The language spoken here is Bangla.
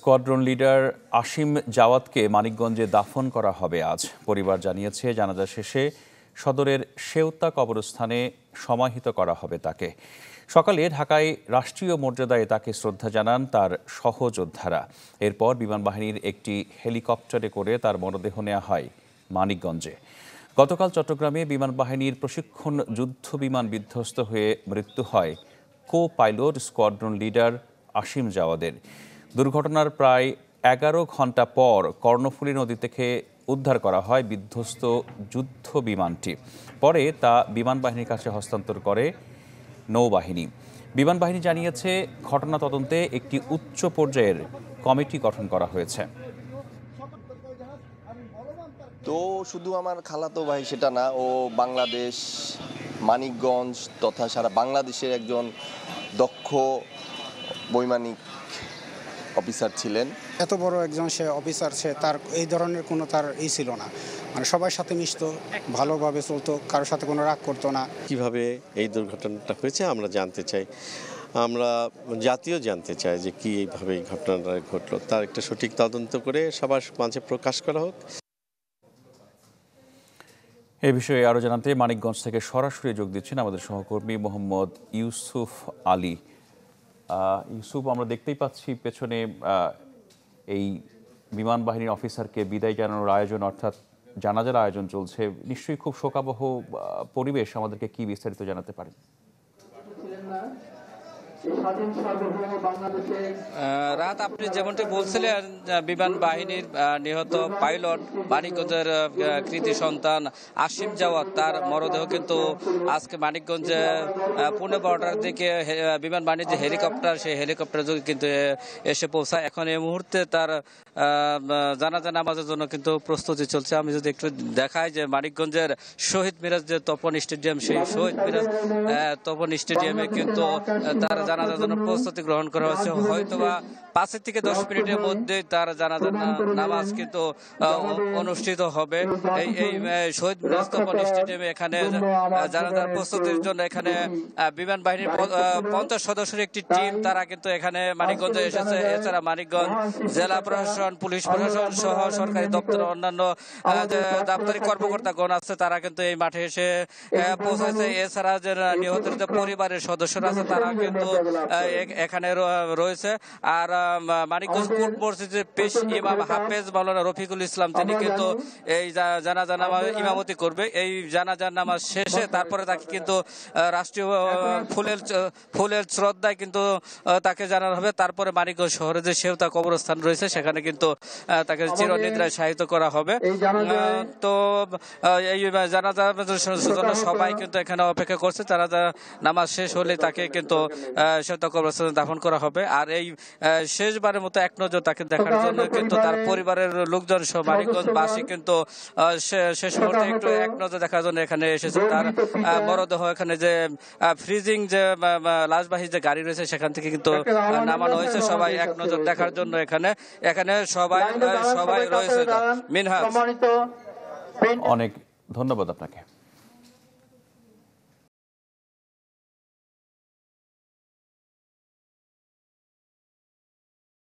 স্কোয়াড্রন লিডার আসিম জাওয়াদকে মানিকগঞ্জে দাফন করা হবে আজ। পরিবার জানিয়েছে, জানাজা শেষে সদরের সেওতা কবরস্থানে সমাহিত করা হবে তাকে। সকালে ঢাকায় রাষ্ট্রীয় মর্যাদায় তাকে শ্রদ্ধা জানান তার সহযোদ্ধারা। এরপর বিমান বাহিনীর একটি হেলিকপ্টারে করে তার মরদেহ নেওয়া হয় মানিকগঞ্জে। গতকাল চট্টগ্রামে বিমান বাহিনীর প্রশিক্ষণ যুদ্ধ বিমান বিধ্বস্ত হয়ে মৃত্যু হয় copilot squadron leader Asim জাওয়াদের। দুর্ঘটনার প্রায় 11 ঘন্টা পর কর্ণফুলী নদী থেকে উদ্ধার করা হয় বিধ্বস্ত যুদ্ধ বিমানটি। পরে তা বিমান বাহিনীর কাছে হস্তান্তর করে নৌবাহিনী। বিমান বাহিনী জানিয়েছে, ঘটনা তদন্তে একটি উচ্চ পর্যায়ের কমিটি গঠন করা হয়েছে। তো শুধু আমার খালাতো ভাই সেটা না, ও বাংলাদেশ, মানিকগঞ্জ তথা সারা বাংলাদেশের একজন দক্ষ বৈমানিক অফিসার ছিলেন। এত বড় একজন সে অফিসার, সে তার এই ধরনের কোনো তার ছিল না, মানে সবার সাথে মিশতো, ভালোভাবে চলতো, কারোর সাথে কোনো রাগ করতো না। কিভাবে এই দুর্ঘটনাটা হয়েছে আমরা জানতে চাই, আমরা জাতীয় জানতে চাই যে কি এইভাবে এই ঘটনাটা ঘটলো, তার একটা সঠিক তদন্ত করে সবার মাঝে প্রকাশ করা হোক। এ বিষয়ে আরও জানাতে মানিকগঞ্জ থেকে সরাসরি যোগ দিচ্ছেন আমাদের সহকর্মী মোহাম্মদ ইউসুফ আলী। ইউসুফ, আমরা দেখতেই পাচ্ছি পেছনে এই বিমান বাহিনীর অফিসারকে বিদায় জানানোর আয়োজন, অর্থাৎ জানাজার আয়োজন চলছে। নিশ্চয়ই খুব শোকাবহ পরিবেশ। আমাদেরকে কি বিস্তারিত জানাতে পারেন? রাত আপনি যেমনটি বলছিলেন, বিমান বাহিনীর নিহত পাইলট মানিকগঞ্জের কৃতি সন্তান আসিম জাওয়াদ, তার মরদেহ কিন্তু আজকে মানিকগঞ্জে পৌনে 12টার দিকে বিমান বাহিনীর যে হেলিকপ্টার, সেই হেলিকপ্টার যোগে কিন্তু এসে পৌঁছায়। এখন এই মুহূর্তে তার জানাজা নামাজের জন্য কিন্তু প্রস্তুতি চলছে। আমি যদি একটু দেখাই যে মানিকগঞ্জের শহীদ মিরাজ যে তপন স্টেডিয়াম, সেই শহীদ মিরাজ তপন স্টেডিয়ামে কিন্তু তার জানাজার জন্য প্রস্তুতি গ্রহণ করা হয়েছে। হয়তোবা 5 থেকে 10 মিনিটের মধ্যে তার জানাজার নামাজ কিন্তু অনুষ্ঠিত হবে। এই শহীদ মিরাজ তপন স্টেডিয়ামে এখানে জানাজার প্রস্তুতির জন্য এখানে বিমান বাহিনীর 50 সদস্যের একটি টিম, তারা কিন্তু এখানে মানিকগঞ্জে এসেছে। এছাড়া মানিকগঞ্জ জেলা প্রশাসন, পুলিশ প্রশাসন সহ সরকারি দপ্তর, অন্যান্য দাপ্তরিক কর্মকর্তাগণ আছে, তারা কিন্তু এই মাঠে এসে পৌঁছেছে। এছাড়া যে নিহতের যে পরিবারের সদস্যরা আছে, তারা কিন্তু এখানে রয়েছে। আর মানিকগঞ্জ কোর্ট মসজিদের পেশ ইমাম হাফেজ মাওলানা রফিকুল ইসলাম, তিনি কিন্তু এই জানাজা নামাজ ইমামতি করবে। এই জানাজার নামাজ শেষে তারপরে তাকে কিন্তু রাষ্ট্রীয় ফুলের শ্রদ্ধায় কিন্তু তাকে জানানো হবে। তারপরে মানিকগঞ্জ শহরে যে সেওতা কবরস্থান রয়েছে, সেখানে কিন্তু তাকে চিরনিদ্রায় শায়িত করা হবে। তো এই জানাজার জন্য সবাই কিন্তু এখানে অপেক্ষা করছে। জানাজা নামাজ শেষ হলে তাকে কিন্তু সেওতা কবরস্থানে দাফন করা হবে। আর এই শেষবারের মতো এক নজর তাকে দেখার জন্য কিন্তু তার পরিবারের লোকজন সহ মানিকগঞ্জবাসী কিন্তু শেষ মুহূর্তে একটু এক নজর দেখার জন্য এখানে এসেছে। তার মরদেহ এখানে যে ফ্রিজিং যে লাশবাহী যে গাড়ি রয়েছে, সেখান থেকে কিন্তু নামানো হয়েছে। সবাই এক নজর দেখার জন্য এখানে সবাই রয়েছে। মিনহাজ, অনেক ধন্যবাদ আপনাকে।